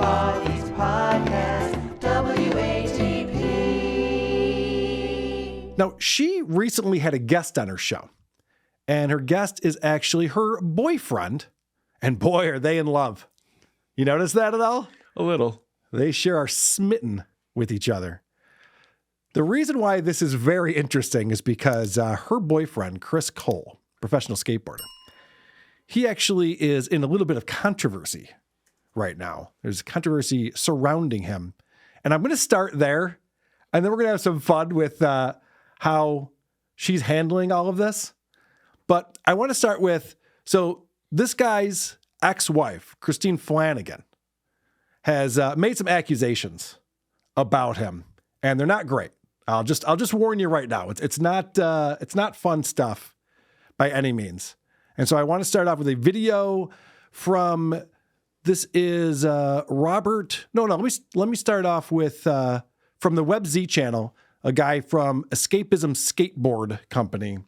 East Podcast, WATP. Now, she recently had a guest on her show, and her guest is actually her boyfriend, and boy, are they in love. You notice that at all? A little. They sure are smitten with each other. The reason why this is very interesting is because her boyfriend, Chris Cole, professional skateboarder, he actually is in a little bit of controversy right now. There's controversy surrounding him. And I'm going to start there, and then we're going to have some fun with how she's handling all of this. But I want to start with, so this guy's ex-wife, Christine Flanagan, has made some accusations about him, and they're not great. I'll just warn you right now. It's not fun stuff by any means. And so I want to start off with a video from, this is Robert. No, let me start off with from the WebZ channel. A guy from Escapism Skateboard Company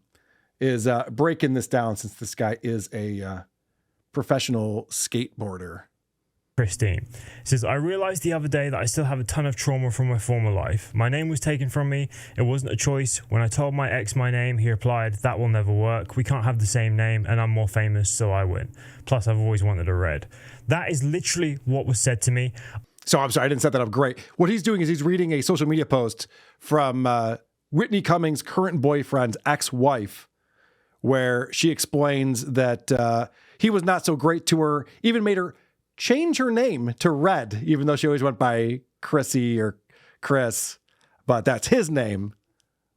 is breaking this down, since this guy is a professional skateboarder. Christine says, I realized the other day that I still have a ton of trauma from my former life. My name was taken from me. It wasn't a choice. When I told my ex my name, he replied, that will never work. We can't have the same name, and I'm more famous, so I win. Plus, I've always wanted a red. That is literally what was said to me. So I'm sorry, I didn't set that up great. What he's doing is he's reading a social media post from Whitney Cummings' current boyfriend's ex-wife, where she explains that he was not so great to her, even made her change her name to Red, even though she always went by Chrissy or Chris, but that's his name,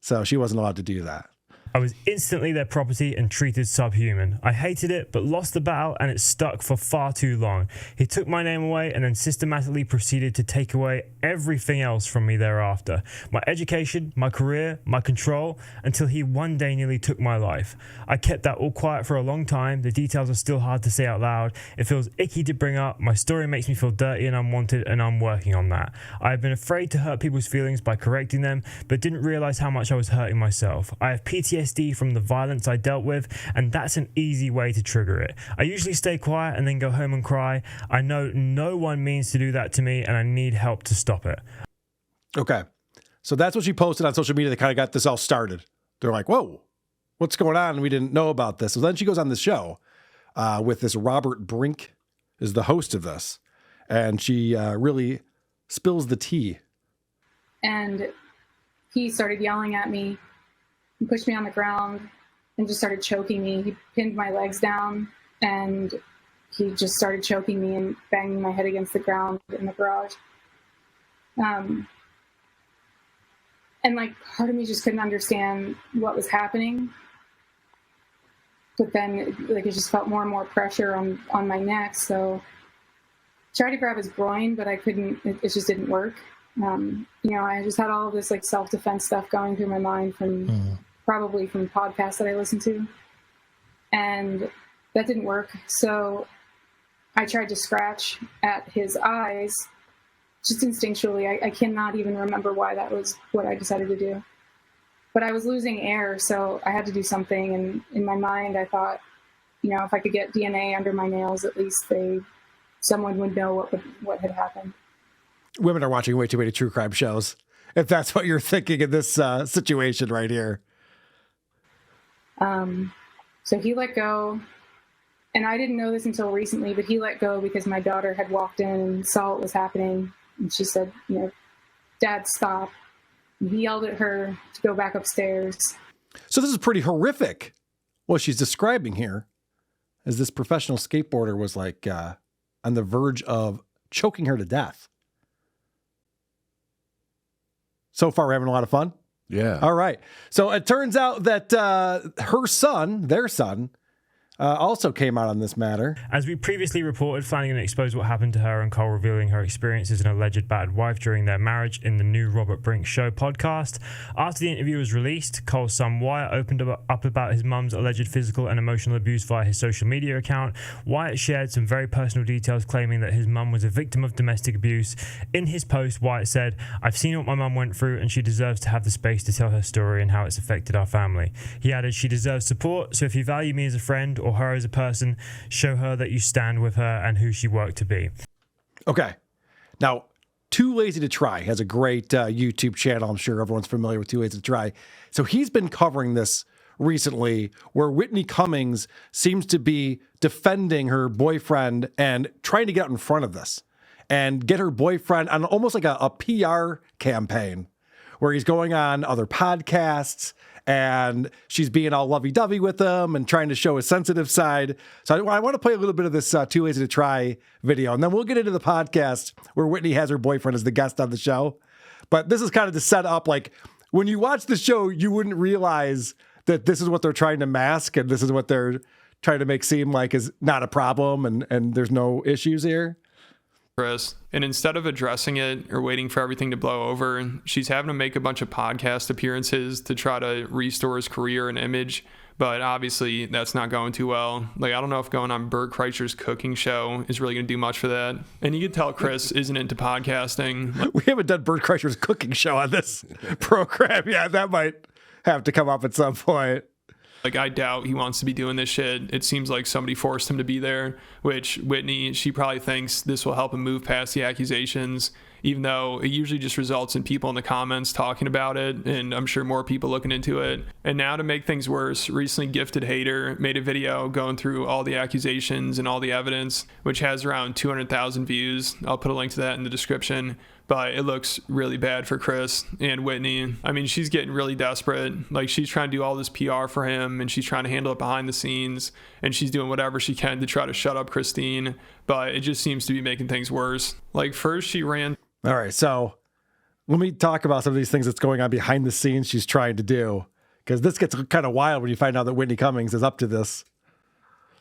so she wasn't allowed to do that. I was instantly their property and treated subhuman. I hated it, but lost the battle, and it stuck for far too long. He took my name away and then systematically proceeded to take away everything else from me thereafter. My education, my career, my control, until he one day nearly took my life. I kept that all quiet for a long time. The details are still hard to say out loud. It feels icky to bring up. My story makes me feel dirty and unwanted, and I'm working on that. I have been afraid to hurt people's feelings by correcting them, but didn't realize how much I was hurting myself. I have PTSD from the violence I dealt with, and that's an easy way to trigger it. I usually stay quiet and then go home and cry. I know no one means to do that to me, and I need help to stop it. Okay. So that's what she posted on social media that kind of got this all started. They're like, whoa, what's going on? We didn't know about this. So then she goes on the show with this Robert Brink is the host of this, and she really spills the tea. And he started yelling at me. He pushed me on the ground and just started choking me. He pinned my legs down, and he just started choking me and banging my head against the ground in the garage. And like, part of me just couldn't understand what was happening. But then like, it just felt more and more pressure on my neck. So I tried to grab his groin, but I couldn't, it just didn't work. I just had all of this like self-defense stuff going through my mind probably from podcasts that I listened to, and that didn't work. So I tried to scratch at his eyes, just instinctually. I cannot even remember why that was what I decided to do, but I was losing air, so I had to do something. And in my mind, I thought, if I could get DNA under my nails, at least someone would know what had happened. Women are watching way too many true crime shows, if that's what you're thinking in this situation right here. So he let go, and I didn't know this until recently, but he let go because my daughter had walked in and saw what was happening. And she said, Dad, stop. And he yelled at her to go back upstairs. So this is pretty horrific, what she's describing here, as this professional skateboarder was like on the verge of choking her to death. So far, we're having a lot of fun. Yeah. All right. So it turns out that their son, also came out on this matter. As we previously reported, Flanagan exposed what happened to her and Cole, revealing her experience as an alleged battered wife during their marriage in the new Robert Brink Show podcast. After the interview was released, Cole's son Wyatt opened up about his mum's alleged physical and emotional abuse via his social media account. Wyatt shared some very personal details, claiming that his mum was a victim of domestic abuse. In his post, Wyatt said, "I've seen what my mum went through, and she deserves to have the space to tell her story and how it's affected our family." He added, "She deserves support, so if you value me as a friend or her as a person, show her that you stand with her and who she worked to be." Okay. Now, Too Lazy to Try has a great YouTube channel. I'm sure everyone's familiar with Too Lazy to Try. So he's been covering this recently, where Whitney Cummings seems to be defending her boyfriend and trying to get out in front of this and get her boyfriend on almost like a PR campaign where he's going on other podcasts and she's being all lovey-dovey with him and trying to show his sensitive side. So I want to play a little bit of this Too Lazy to Try video, and then we'll get into the podcast where Whitney has her boyfriend as the guest on the show. But this is kind of to set up, like, when you watch the show, you wouldn't realize that this is what they're trying to mask and this is what they're trying to make seem like is not a problem and there's no issues here. Chris, and instead of addressing it or waiting for everything to blow over, she's having to make a bunch of podcast appearances to try to restore his career and image. But obviously, that's not going too well. Like, I don't know if going on Bert Kreischer's cooking show is really going to do much for that. And you can tell Chris isn't into podcasting. We haven't done Bert Kreischer's cooking show on this program yet. That might have to come up at some point. Like, I doubt he wants to be doing this shit. It seems like somebody forced him to be there, which Whitney, she probably thinks this will help him move past the accusations, even though it usually just results in people in the comments talking about it, and I'm sure more people looking into it. And now to make things worse, recently Gifted Hater made a video going through all the accusations and all the evidence, which has around 200,000 views. I'll put a link to that in the description. But it looks really bad for Chris and Whitney. I mean, she's getting really desperate. Like, she's trying to do all this PR for him, and she's trying to handle it behind the scenes, and she's doing whatever she can to try to shut up Christine. But it just seems to be making things worse. Like, first she ran. All right, so let me talk about some of these things that's going on behind the scenes she's trying to do, because this gets kind of wild when you find out that Whitney Cummings is up to this.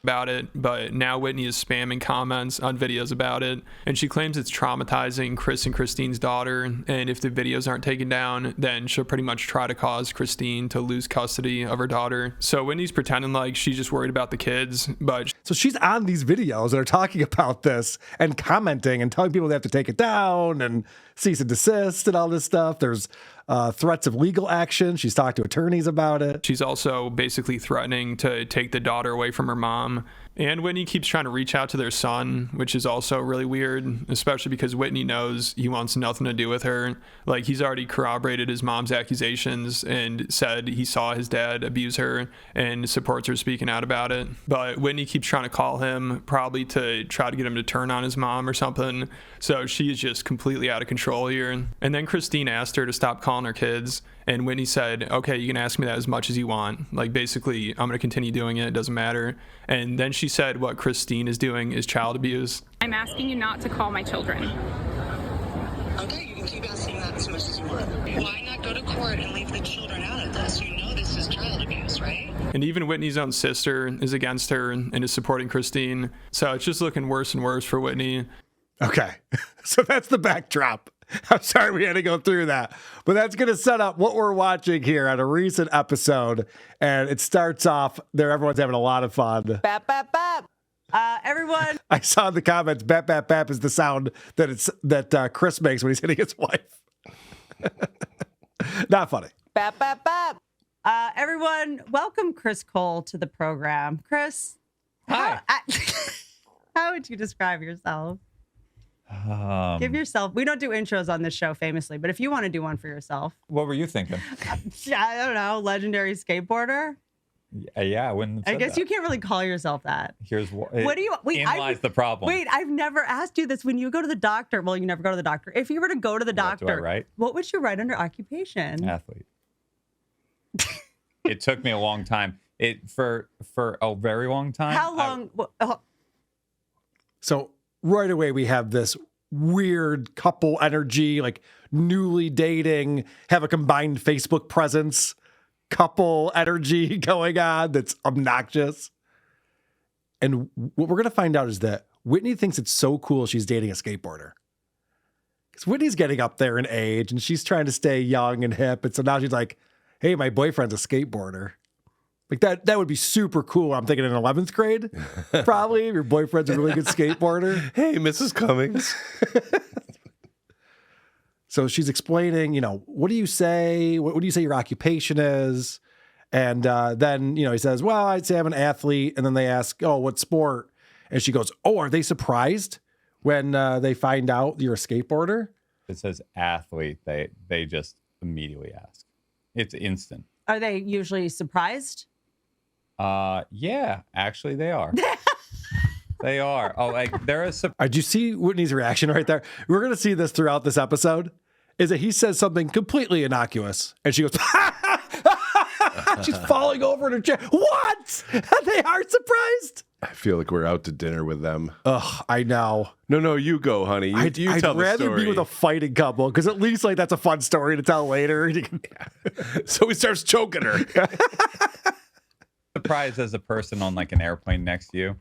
About it, but now Whitney is spamming comments on videos about it, and she claims it's traumatizing Chris and Christine's daughter, and if the videos aren't taken down, then she'll pretty much try to cause Christine to lose custody of her daughter. So Whitney's pretending like she's just worried about the kids, but so she's on these videos that are talking about this and commenting and telling people they have to take it down and cease and desist and all this stuff. There's threats of legal action. She's talked to attorneys about it. She's also basically threatening to take the daughter away from her mom. And Whitney keeps trying to reach out to their son, which is also really weird, especially because Whitney knows he wants nothing to do with her. Like, he's already corroborated his mom's accusations and said he saw his dad abuse her and supports her speaking out about it. But Whitney keeps trying to call him, probably to try to get him to turn on his mom or something. So she is just completely out of control here. And then Christine asked her to stop calling her kids. And Whitney said, okay, you can ask me that as much as you want. Like, basically, I'm going to continue doing it. It doesn't matter. And then she said what Christine is doing is child abuse. I'm asking you not to call my children. Okay, you can keep asking that as much as you want. Why not go to court and leave the children out of this? You know this is child abuse, right? And even Whitney's own sister is against her and is supporting Christine. So it's just looking worse and worse for Whitney. Okay, so that's the backdrop. I'm sorry we had to go through that, but that's going to set up what we're watching here on a recent episode. And it starts off there. Everyone's having a lot of fun. Bap, bap, bap. Everyone. I saw in the comments, bap, bap, bap is the sound that Chris makes when he's hitting his wife. Not funny. Bap, bap, bap. Everyone, welcome Chris Cole to the program. Chris. Hi. How would you describe yourself? Give yourself. We don't do intros on this show famously, but if you want to do one for yourself. What were you thinking? I don't know. Legendary skateboarder. Yeah, I wouldn't have said guess that. you can't really call yourself that. Here's what. What do you? Wait, lies the problem. Wait, I've never asked you this. When you go to the doctor, well, you never go to the doctor. If you were to go to the doctor, What do I write? What would you write under occupation? Athlete. It took me a long time. For a very long time. How long? So right away, we have this weird couple energy, like newly dating, have a combined Facebook presence, couple energy going on that's obnoxious. And what we're going to find out is that Whitney thinks it's so cool she's dating a skateboarder. Because Whitney's getting up there in age and she's trying to stay young and hip. And so now she's like, hey, my boyfriend's a skateboarder. Like that would be super cool. I'm thinking in 11th grade, probably. If your boyfriend's a really good skateboarder. Hey, Mrs. Cummings. So she's explaining, what do you say? What do you say your occupation is? And then, he says, well, I'd say I'm an athlete. And then they ask, oh, what sport? And she goes, oh, are they surprised when they find out you're a skateboarder? It says athlete. They just immediately ask. It's instant. Are they usually surprised? Yeah, actually they are. They are. Oh, like there is. Did you see Whitney's reaction right there? We're going to see this throughout this episode. Is that he says something completely innocuous, and she goes, she's falling over in her chair. What? They are surprised. I feel like we're out to dinner with them. Ugh, I know. No, you go, honey. You I'd tell the story. rather be with a fighting couple because at least like that's a fun story to tell later. So he starts choking her. Surprised as a person on like an airplane next to you.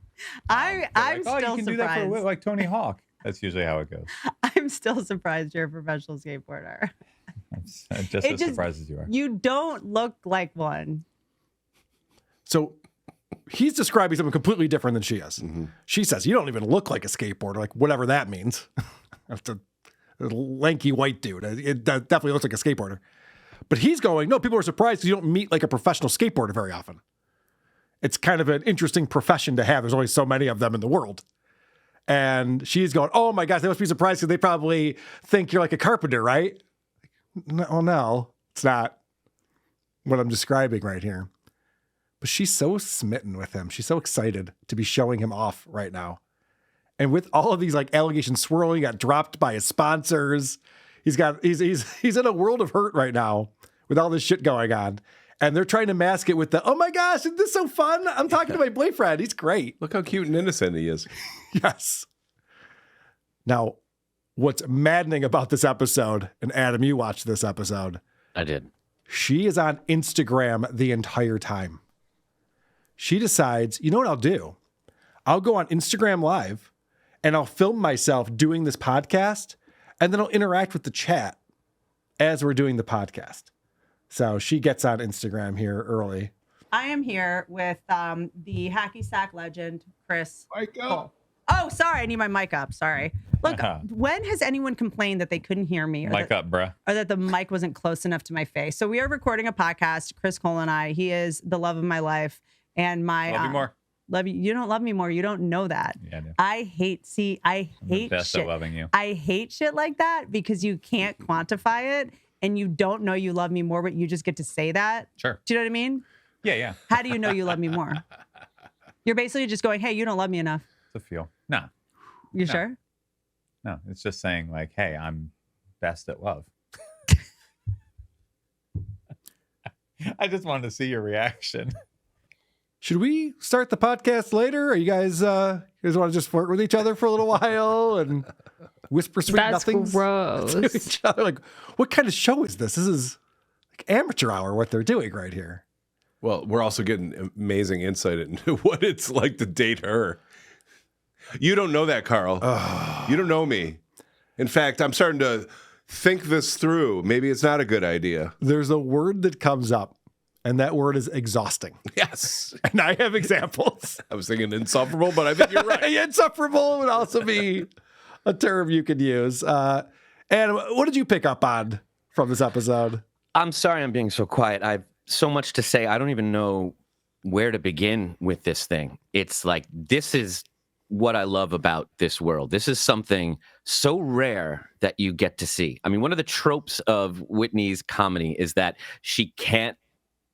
I'm Like, still you can do that surprised. for like Tony Hawk. That's usually how it goes. I'm still surprised you're a professional skateboarder. I'm just as surprised as you are. You don't look like one. So he's describing something completely different than she is. Mm-hmm. She says, you don't even look like a skateboarder, like whatever that means. That's a lanky white dude. It definitely looks like a skateboarder. But he's going, no, people are surprised because you don't meet like a professional skateboarder very often. It's kind of an interesting profession to have. There's only so many of them in the world. And she's going, oh my gosh, they must be surprised because they probably think you're like a carpenter, right? No, it's not what I'm describing right here. But she's so smitten with him. She's so excited to be showing him off right now. And with all of these like allegations swirling, he got dropped by his sponsors. He's in a world of hurt right now with all this shit going on. And they're trying to mask it with the, oh my gosh, isn't this so fun? I'm talking to my boyfriend. He's great. Look how cute and innocent he is. Yes. Now, what's maddening about this episode, and Adam, you watched this episode. I did. She is on Instagram the entire time. She decides, you know what I'll do? I'll go on Instagram Live and I'll film myself doing this podcast, and then I'll interact with the chat as we're doing the podcast. So she gets on Instagram here early. I am here with the hacky sack legend, Chris. Mic up. Cole. Oh, sorry. I need my mic up. Sorry. Look, when has anyone complained that they couldn't hear me? Mic up, bruh. Or that the mic wasn't close enough to my face? So we are recording a podcast, Chris Cole and I. He is the love of my life. And my Love you more. Love you. You don't love me more. You don't know that. Yeah, I do. I hate I'm the best shit. at loving you. I hate shit like that because you can't quantify it and you don't know you love me more, but you just get to say that. Sure. Do you know what I mean? Yeah. How do you know you love me more? You're basically just going, hey, you don't love me enough. It's a feel. No. You sure? No, it's just saying like, hey, I'm best at love. I just wanted to see your reaction. Should we start the podcast later? Or you guys want to just flirt with each other for a little while and whisper sweet nothings to each other? Like, what kind of show is this? This is like amateur hour, what they're doing right here. Well, we're also getting amazing insight into what it's like to date her. You don't know that, Carl. You don't know me. In fact, I'm starting to think this through. Maybe it's not a good idea. There's a word that comes up, and that word is exhausting. Yes. And I have examples. I was thinking insufferable, but I think you're right. Insufferable would also be a term you could use. And what did you pick up on from this episode? I'm sorry I'm being so quiet. I've so much to say. I don't even know where to begin with this thing. It's like, this is what I love about this world. This is something so rare that you get to see. I mean, one of the tropes of Whitney's comedy is that she can't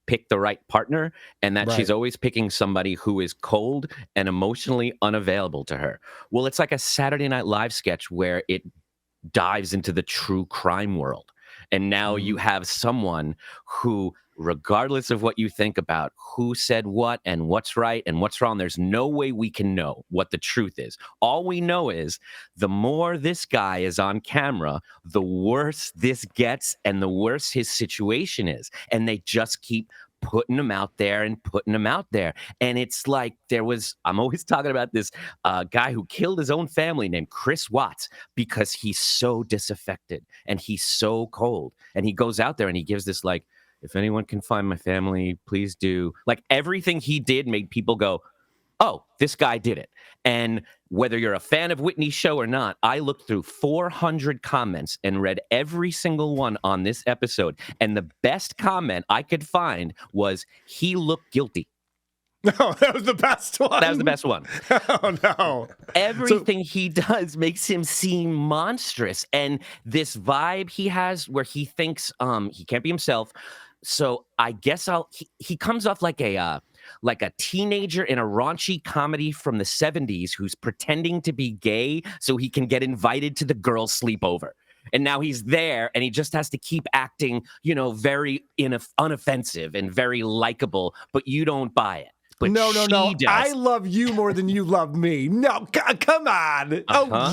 pick the right partner and that she's always picking somebody who is cold and emotionally unavailable to her. Well, it's like a Saturday Night Live sketch where it dives into the true crime world. And now you have someone who, regardless of what you think about who said what and what's right and what's wrong, there's no way we can know what the truth is. All we know is the more this guy is on camera, the worse this gets and the worse his situation is. And they just keep putting him out there and putting him out there. And it's like I'm always talking about this guy who killed his own family named Chris Watts because he's so disaffected and he's so cold. And he goes out there and he gives this like, if anyone can find my family, please do. Like everything he did made people go, oh, this guy did it. And whether you're a fan of Whitney's show or not, I looked through 400 comments and read every single one on this episode. And the best comment I could find was, he looked guilty. No, that was the best one. That was the best one. Oh, no. Everything he does makes him seem monstrous. And this vibe he has where he thinks he can't be himself. So I guess he comes off like a teenager in a raunchy comedy from the 70s who's pretending to be gay so he can get invited to the girls' sleepover. And now he's there and he just has to keep acting, very unoffensive and very likable, but you don't buy it. But No. does. I love you more than you love me. No, come on. Oh,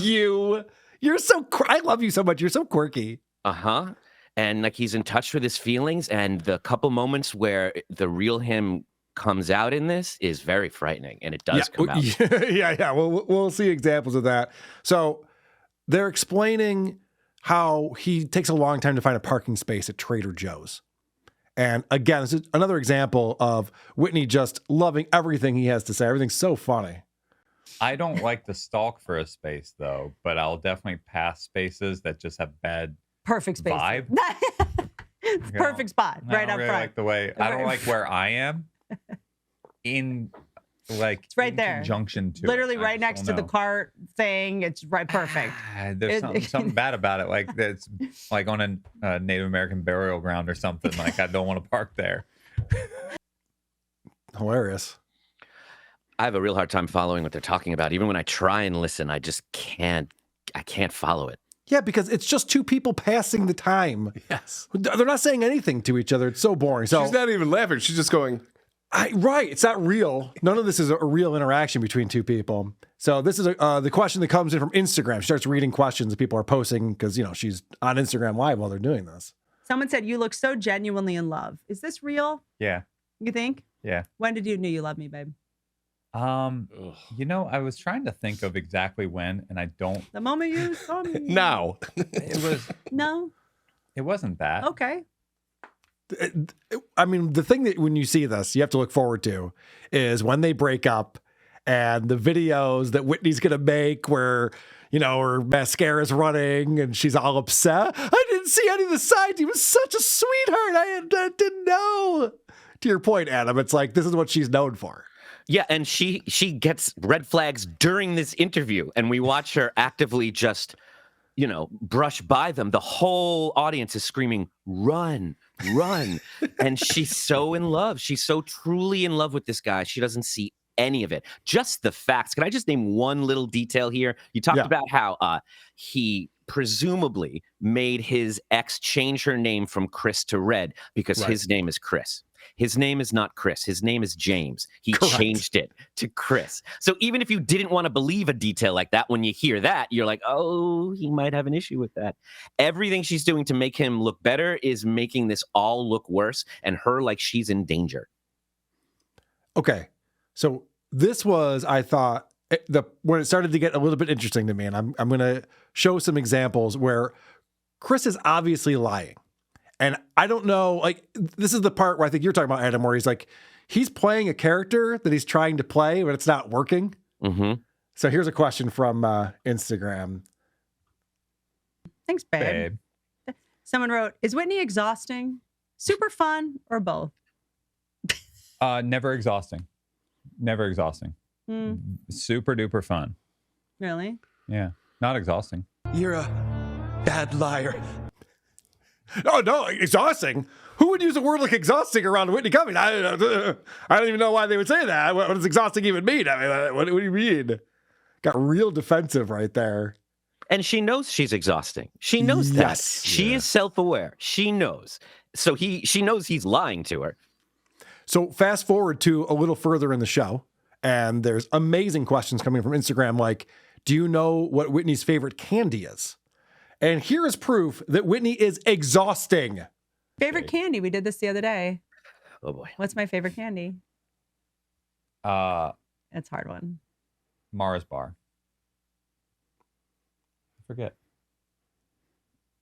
you're so, I love you so much. You're so quirky. Uh-huh. And like he's in touch with his feelings, and the couple moments where the real him comes out in this is very frightening, and it does come out. Yeah. We'll see examples of that. So they're explaining how he takes a long time to find a parking space at Trader Joe's. And again, this is another example of Whitney just loving everything he has to say. Everything's so funny. I don't like to stalk for a space, though, but I'll definitely pass spaces that just have bad Perfect space. vibe. It's perfect spot, I right don't up really front. like the way I don't like where I am in It's right in there. conjunction to Literally it. I right just next to don't the know. cart thing. It's right perfect. There's something bad about it. Like that's like on a Native American burial ground or something. Like I don't want to park there. Hilarious. I have a real hard time following what they're talking about. Even when I try and listen, I just can't. I can't follow it. Yeah, because it's just two people passing the time. Yes. They're not saying anything to each other. It's so boring. So She's not even laughing. She's just going, right. It's not real. None of this is a real interaction between two people. So this is the question that comes in from Instagram. She starts reading questions that people are posting because, she's on Instagram Live while they're doing this. Someone said, you look so genuinely in love. Is this real? Yeah. You think? Yeah. When did you know you love me, babe? I was trying to think of exactly when, and I don't. The moment you saw me. now. It was. No. It wasn't that. Okay. I mean, the thing that when you see this, you have to look forward to is when they break up and the videos that Whitney's going to make where, her mascara's running and she's all upset. I didn't see any of the signs. He was such a sweetheart. I didn't know. To your point, Adam, it's like, this is what she's known for. Yeah, and she gets red flags during this interview, and we watch her actively just, brush by them. The whole audience is screaming, run, run. And she's so in love. She's so truly in love with this guy. She doesn't see any of it. Just the facts. Can I just name one little detail here? You talked about how he presumably made his ex change her name from Chris to Red because his name is Chris. His name is not Chris. His name is James. He changed it to Chris. So even if you didn't want to believe a detail like that, when you hear that, you're like, oh, he might have an issue with that. Everything she's doing to make him look better is making this all look worse and her like she's in danger. Okay. So this was, I thought, when it started to get a little bit interesting to me, and I'm going to show some examples where Chris is obviously lying. And I don't know, like, this is the part where I think you're talking about, Adam, where he's like, he's playing a character that he's trying to play, but it's not working. Mm-hmm. So here's a question from Instagram. Thanks, babe. Someone wrote, is Whitney exhausting, super fun, or both? Never exhausting. Never exhausting. Super duper fun. Really? Yeah. Not exhausting. You're a bad liar. Oh, no, exhausting. Who would use a word like exhausting around Whitney Cummings? I don't even know why they would say that. What does exhausting even mean? I mean, what do you mean? Got real defensive right there. And she knows she's exhausting. She knows that. Yes. She is self-aware. She knows. So she knows he's lying to her. So fast forward to a little further in the show, and there's amazing questions coming from Instagram like, do you know what Whitney's favorite candy is? And here is proof that Whitney is exhausting. Favorite candy? We did this the other day. Oh, boy. What's my favorite candy? That's a hard one. Mars bar. I forget.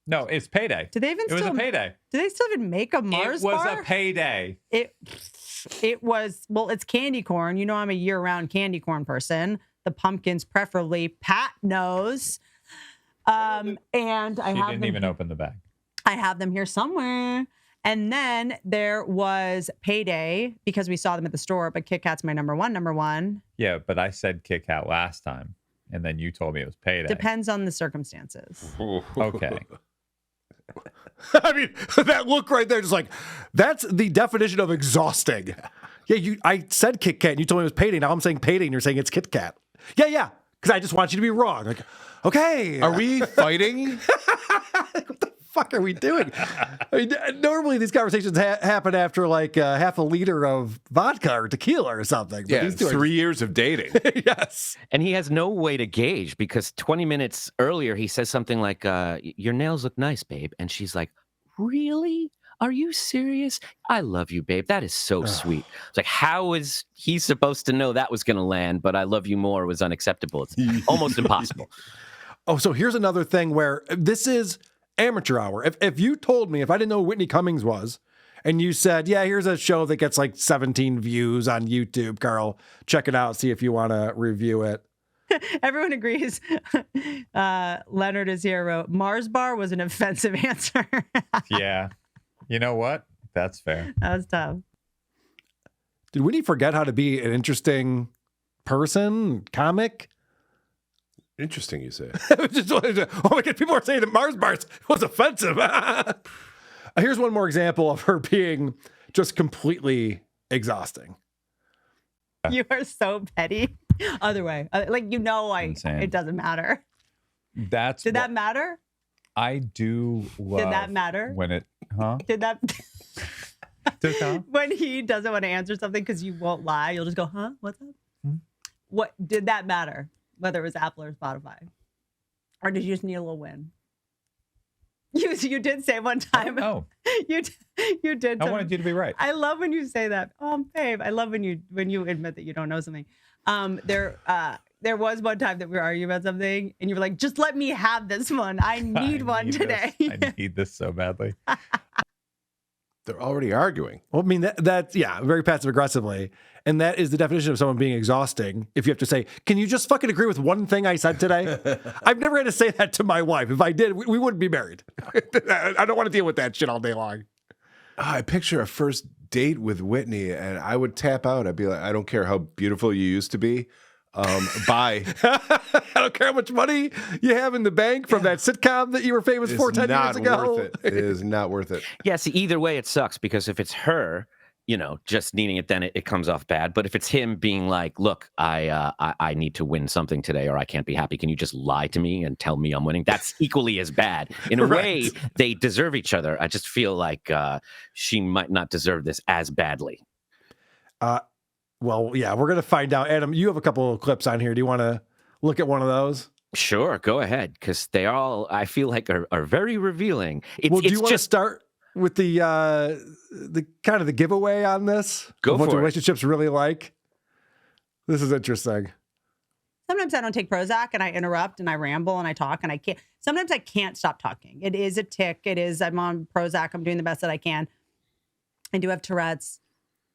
No, it's payday. Do they even It was a payday. Do they still even make a Mars bar? It was a payday. It was, well, it's candy corn. You know I'm a year-round candy corn person. The pumpkins preferably. Pat knows. And I She have didn't them, even open the bag. I have them here somewhere. And then there was Payday because we saw them at the store, but Kit Kat's my number one. Yeah, but I said Kit Kat last time, and then you told me it was Payday. Depends on the circumstances. Okay. I mean, that look right there, just like, that's the definition of exhausting. Yeah, I said Kit Kat, and you told me it was Payday. Now I'm saying Payday, and you're saying it's Kit Kat. Yeah, because I just want you to be wrong. Like, okay. Are we fighting? What the fuck are we doing? I mean, normally these conversations happen after like half a liter of vodka or tequila or something. But Yeah, these two 3 years of dating. Yes. And he has no way to gauge because 20 minutes earlier, he says something like, your nails look nice, babe. And she's like, really? Are you serious? I love you, babe. That is so sweet. It's like, how is he supposed to know that was going to land, but I love you more was unacceptable? It's almost impossible. Oh, so here's another thing where this is amateur hour. If you told me, if I didn't know who Whitney Cummings was, and you said, yeah, here's a show that gets like 17 views on YouTube, Carl, check it out, see if you want to review it. Everyone agrees. Leonard is here, wrote, Mars Bar was an offensive answer. Yeah. You know what? That's fair. That was tough. Did Whitney forget how to be an interesting person, comic? Interesting, you say. Oh my God, people are saying that Mars Bars was offensive. Here's one more example of her being just completely exhausting. You are so petty. Other way. Like, it doesn't matter. Did that matter? I do love. Did that matter? When it, huh? Did that? Huh? When he doesn't want to answer something because you won't lie, you'll just go, huh? What's up? What did that matter? Whether it was Apple or Spotify, or did you just need a little win? You did say one time. Oh, you did. I wanted you to be right. I love when you say that. Oh, babe. I love when you admit that you don't know something. There was one time that we were arguing about something, and you were like, "Just let me have this one. I need one today." I need this so badly. They're already arguing. Well, I mean, that's very passive aggressively. And that is the definition of someone being exhausting. If you have to say, can you just fucking agree with one thing I said today? I've never had to say that to my wife. If I did, we wouldn't be married. I don't want to deal with that shit all day long. I picture a first date with Whitney, and I would tap out. I'd be like, I don't care how beautiful you used to be. Bye. I don't care how much money you have in the bank from that sitcom that you were famous for 10 years ago. Worth it. It is not worth it. Yeah, see, either way, it sucks because if it's her, just needing it, then it comes off bad. But if it's him being like, look, I need to win something today or I can't be happy. Can you just lie to me and tell me I'm winning? That's equally as bad. In a way, they deserve each other. I just feel like she might not deserve this as badly. Well, yeah, we're going to find out. Adam, you have a couple of clips on here. Do you want to look at one of those? Sure, go ahead, because they all, I feel like, are very revealing. Do you want to start with the kind of the giveaway on this? Go for what the it. Relationship's really like? This is interesting. Sometimes I don't take Prozac and I interrupt and I ramble and I talk and I can't. Sometimes I can't stop talking. It is a tick. I'm on Prozac. I'm doing the best that I can. I do have Tourette's.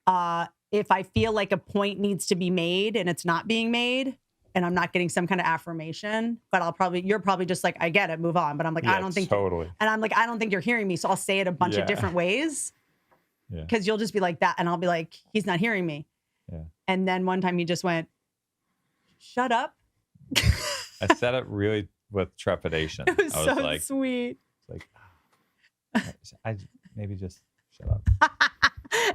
If I feel like a point needs to be made and it's not being made and I'm not getting some kind of affirmation, but you're probably just like, I get it, move on. But I'm like, I don't think, totally. And I'm like, I don't think you're hearing me. So I'll say it a bunch of different ways because you'll just be like that. And I'll be like, he's not hearing me. Yeah. And then one time he just went, shut up. I said it really with trepidation. It was I was so like, sweet. Like, I maybe just shut up.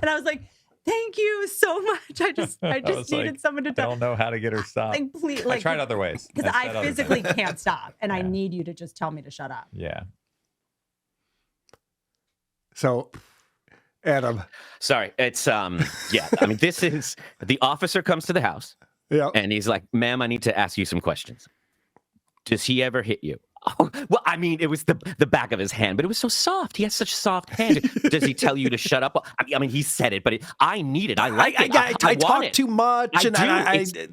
And I was like, thank you so much. I just needed someone to I don't know how to get her stopped. Like, please, I tried other ways. Because I said other physically things. can't stop. And I need you to just tell me to shut up. Yeah. So, Adam. Sorry, it's I mean, this is the officer comes to the house. Yeah. And he's like, ma'am, I need to ask you some questions. Does he ever hit you? Oh, well, I mean, it was the back of his hand, but it was so soft. He has such soft hands. Does he tell you to shut up? I mean, he said it, but I need it. I like it. I talk too much,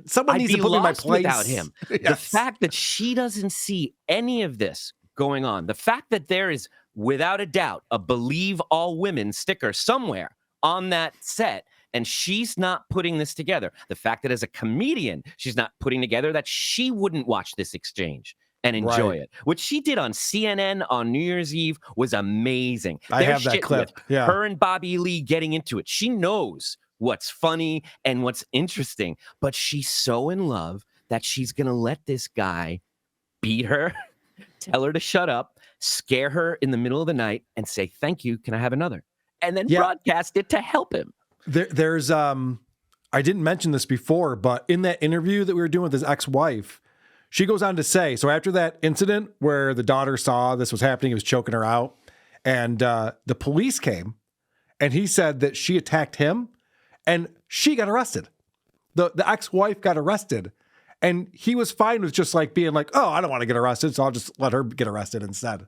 someone needs to put me in my place without him. Yes. The fact that she doesn't see any of this going on, the fact that there is, without a doubt, a "Believe All Women" sticker somewhere on that set, and she's not putting this together. The fact that as a comedian, she's not putting together that she wouldn't watch this exchange. and enjoy Right. it. What she did on CNN on New Year's Eve was amazing. I Their have that shit clip. with Yeah. her and Bobby Lee getting into it. She knows what's funny and what's interesting, but she's so in love that she's going to let this guy beat her, tell her to shut up, scare her in the middle of the night, and say, "Thank you, can I have another?" And then broadcast it to help him. There's I didn't mention this before, but in that interview that we were doing with his ex-wife, she goes on to say, so after that incident where the daughter saw this was happening, he was choking her out, and the police came, and he said that she attacked him, and she got arrested. The ex-wife got arrested, and he was fine with just like being like, oh, I don't want to get arrested, so I'll just let her get arrested instead.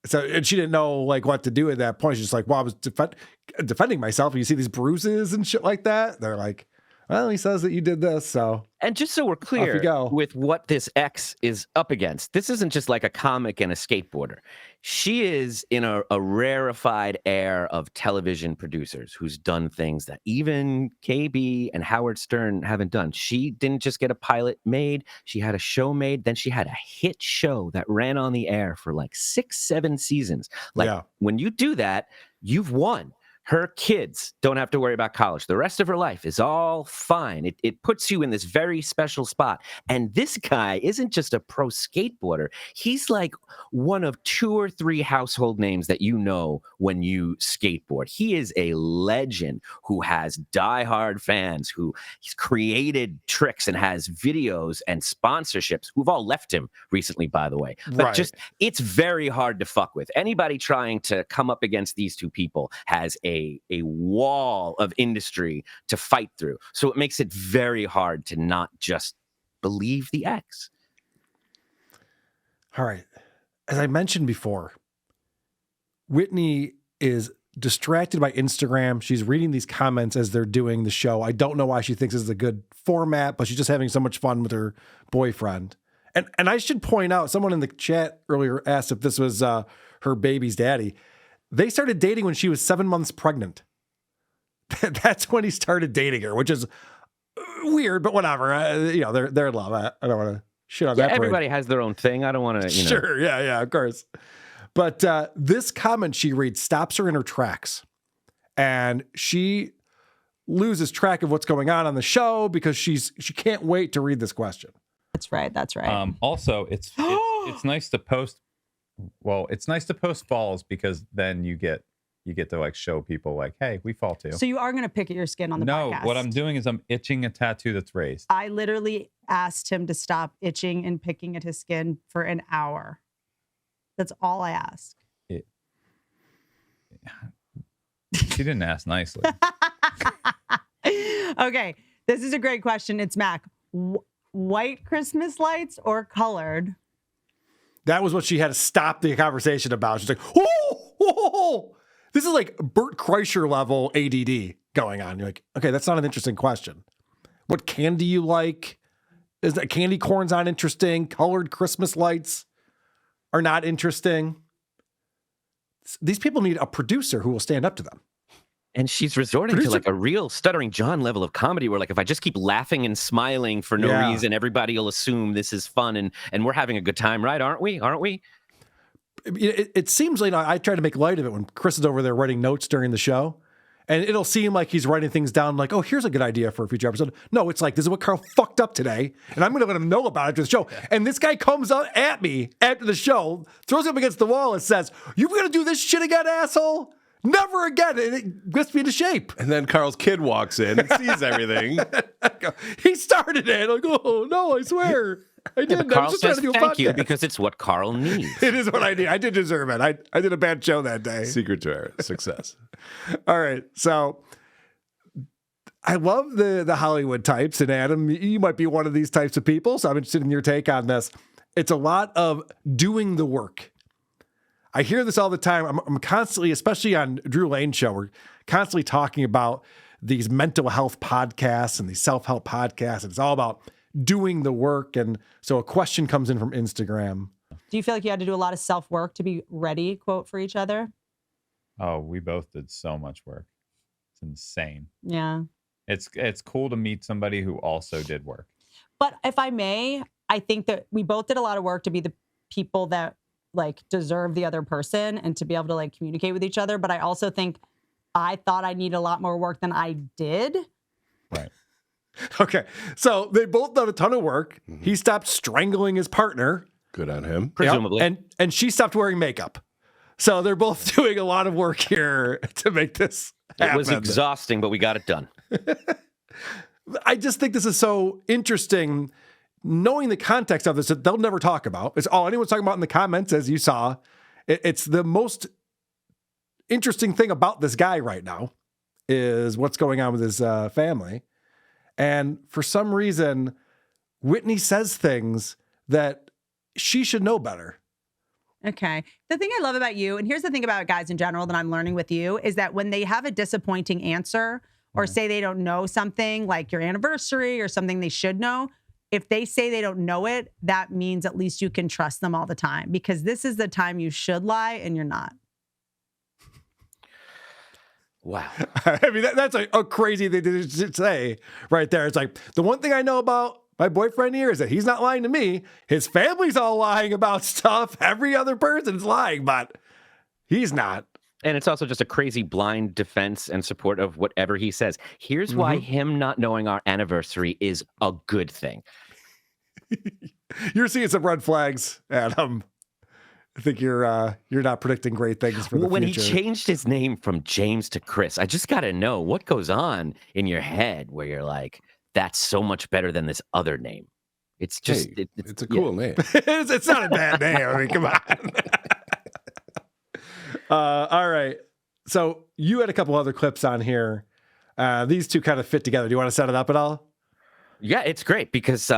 So, and she didn't know like what to do at that point. She's just like, well, I was defending myself. And you see these bruises and shit like that. They're like, well, he says that you did this. So, and just so we're clear with what this ex is up against, this isn't just like a comic and a skateboarder. She is in a rarefied air of television producers who's done things that even KB and Howard Stern haven't done. She didn't just get a pilot made. She had a show made. Then she had a hit show that ran on the air for like 6-7 seasons. Like when you do that, you've won. Her kids don't have to worry about college. The rest of her life is all fine. It puts you in this very special spot. And this guy isn't just a pro skateboarder. He's like one of 2 or 3 household names that you know when you skateboard. He is a legend who has diehard fans, who he's created tricks and has videos and sponsorships who've all left him recently, by the way. But just, it's very hard to fuck with. Anybody trying to come up against these two people has a wall of industry to fight through. So it makes it very hard to not just believe the ex. All right. As I mentioned before, Whitney is distracted by Instagram. She's reading these comments as they're doing the show. I don't know why she thinks this is a good format, but she's just having so much fun with her boyfriend. And I should point out, someone in the chat earlier asked if this was her baby's daddy. They started dating when she was 7 months pregnant. That's when he started dating her, which is weird, but whatever. They're in love. I don't want to shit on that. Everybody has their own thing. I don't want to, Sure. Yeah, of course. But this comment she reads stops her in her tracks. And she loses track of what's going on the show because she can't wait to read this question. That's right. Also, it's nice to post. Well, it's nice to post falls because then you get to like show people like, hey, we fall too. So you are going to pick at your skin on the podcast. No, what I'm doing is I'm itching a tattoo that's raised. I literally asked him to stop itching and picking at his skin for an hour. That's all I ask. She didn't ask nicely. Okay, this is a great question. It's Mac. White Christmas lights or colored? That was what she had to stop the conversation about. She's like, whoa. This is like Bert Kreischer level ADD going on. You're like, okay, that's not an interesting question. What candy you like? Is that candy corn's not interesting? Colored Christmas lights are not interesting. These people need a producer who will stand up to them. And she's resorting to like a real Stuttering John level of comedy where like if I just keep laughing and smiling for no reason, everybody will assume this is fun and we're having a good time, right? Aren't we? It seems like I try to make light of it when Chris is over there writing notes during the show. And it'll seem like he's writing things down like, oh, here's a good idea for a future episode. No, it's like, this is what Carl fucked up today. And I'm going to let him know about it after the show. Yeah. And this guy comes up at me after the show, throws him against the wall and says, you going to do this shit again, asshole? Never again. And it gets me into shape. And then Carl's kid walks in and sees everything. He started it. I go, oh, no, I swear. I did. Carl says thank you because it's what Carl needs. It is what I need. I did deserve it. I did a bad show that day. Secret to our success. All right. So I love the Hollywood types. And Adam, you might be one of these types of people. So I'm interested in your take on this. It's a lot of doing the work. I hear this all the time. I'm constantly, especially on Drew Lane's show, we're constantly talking about these mental health podcasts and these self-help podcasts. And it's all about doing the work. And so a question comes in from Instagram. Do you feel like you had to do a lot of self-work to be ready, quote, for each other? Oh, we both did so much work. It's insane. Yeah. It's cool to meet somebody who also did work. But if I may, I think that we both did a lot of work to be the people that like deserve the other person and to be able to like communicate with each other. But I also think I thought I needed a lot more work than I did. Right. Okay. So they both done a ton of work. He stopped strangling his partner. Good on him. Presumably. Yep. And she stopped wearing makeup. So they're both doing a lot of work here to make this happen. It was exhausting, but we got it done. I just think this is so interesting, knowing the context of this that they'll never talk about. It's all anyone's talking about in the comments, as you saw. It's the most interesting thing about this guy right now is what's going on with his family. And for some reason, Whitney says things that she should know better. Okay. The thing I love about you, and here's the thing about guys in general that I'm learning with you, is that when they have a disappointing answer or say they don't know something like your anniversary or something they should know, if they say they don't know it, that means at least you can trust them all the time, because this is the time you should lie and you're not. Wow. I mean, that's a crazy thing to say right there. It's like, the one thing I know about my boyfriend here is that he's not lying to me. His family's all lying about stuff. Every other person's lying, but he's not. And it's also just a crazy blind defense and support of whatever he says. Here's why him not knowing our anniversary is a good thing. You're seeing some red flags, Adam. I think you're not predicting great things for the When future. he changed his name from James to Chris, I just got to know what goes on in your head where you're like, that's so much better than this other name. It's just, Hey, it's a cool name. it's not a bad name. I mean, come on. All right. So you had a couple other clips on here. These two kind of fit together. Do you want to set it up at all? Yeah, it's great because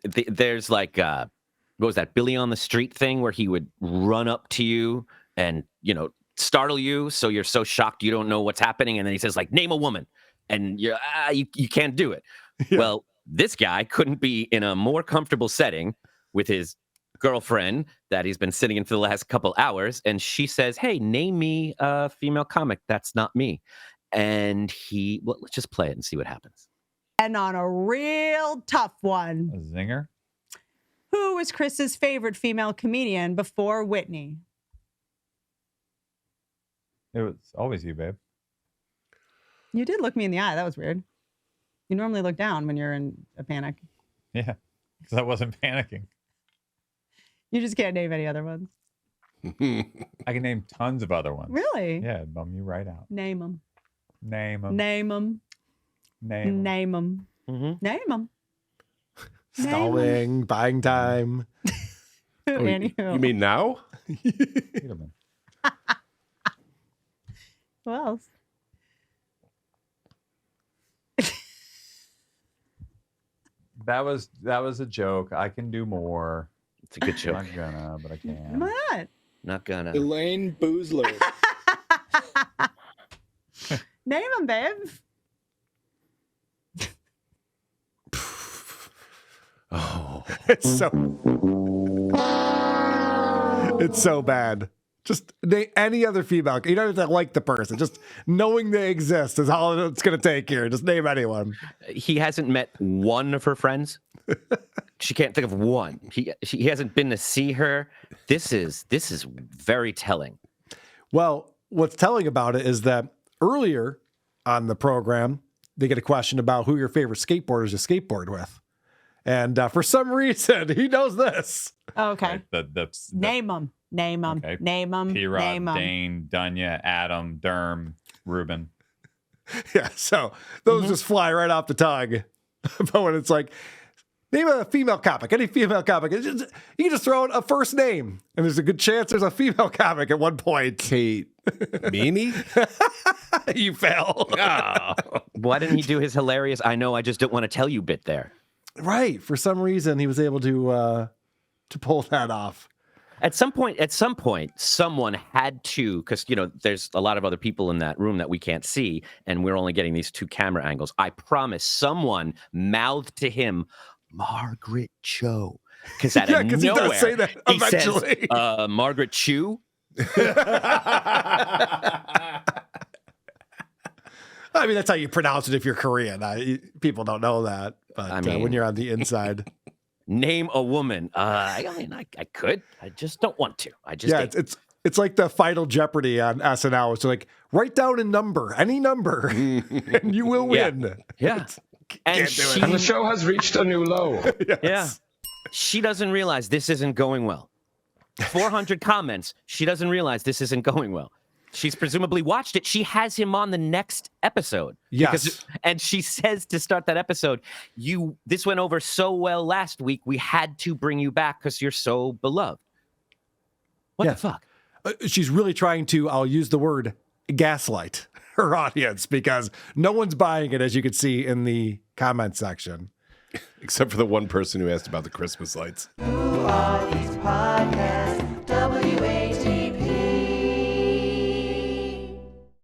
there's like, what was that, Billy on the Street thing where he would run up to you and, you know, startle you so you're so shocked you don't know what's happening. And then he says, like, name a woman. And you can't do it. Yeah. Well, this guy couldn't be in a more comfortable setting with his girlfriend that he's been sitting in for the last couple hours. And she says, hey, name me a female comic that's not me. And let's just play it and see what happens. And on a real tough one. A zinger? Who was Chris's favorite female comedian before Whitney? It was always you, babe. You did look me in the eye. That was weird. You normally look down when you're in a panic. Yeah, because I wasn't panicking. You just can't name any other ones. I can name tons of other ones. Really? Yeah, it'd bum you right out. Name them. Name them. Name them. Name 'em. Name them. Name them. Stalling, buying time. You mean now? Peterman. Who else? That was a joke. I can do more. It's a good joke. I'm not gonna, but I can. Why not? Not gonna. Elaine Boozler. Name them, babe. Oh, It's so bad. Just any other female. You don't have to like the person. Just knowing they exist is all it's going to take here. Just name anyone. He hasn't met one of her friends. She can't think of one. He hasn't been to see her. This is very telling. Well, what's telling about it is that earlier on the program, they get a question about who your favorite skateboarders to skateboard with. And for some reason, he knows this. Oh, okay. The Name them. Name them. Okay. Name them. P-Rod, Name them. Dane, Dunya, Adam, Derm, Ruben. Yeah, so those just fly right off the tongue. But when it's like, name a female comic, any female comic, you can just throw in a first name, and there's a good chance there's a female comic at one point. Kate Meany? You fail. Why didn't he do his hilarious I know I just don't want to tell you bit there? Right. For some reason, he was able to pull that off. At some point, someone had to, because, you know, there's a lot of other people in that room that we can't see, and we're only getting these two camera angles. I promise someone mouthed to him, Margaret Cho. Because out of nowhere, he does say that he eventually. says, Margaret Chu? I mean, that's how you pronounce it if you're Korean. People don't know that. But I mean, when you're on the inside. Name a woman. I mean, I could. I just don't want to. I just it's like the Final Jeopardy on SNL. It's like, write down a number, any number, and you will win. Yeah. And the show has reached a new low. Yes. Yeah. She doesn't realize this isn't going well. 400 comments. She doesn't realize this isn't going well. She's presumably watched it. She has him on the next episode. Yes. And she says to start that episode, this went over so well last week, we had to bring you back because you're so beloved. What the fuck? She's really trying to, I'll use the word, gaslight her audience because no one's buying it, as you can see in the comment section. Except for the one person who asked about the Christmas lights. Who are these podcasts?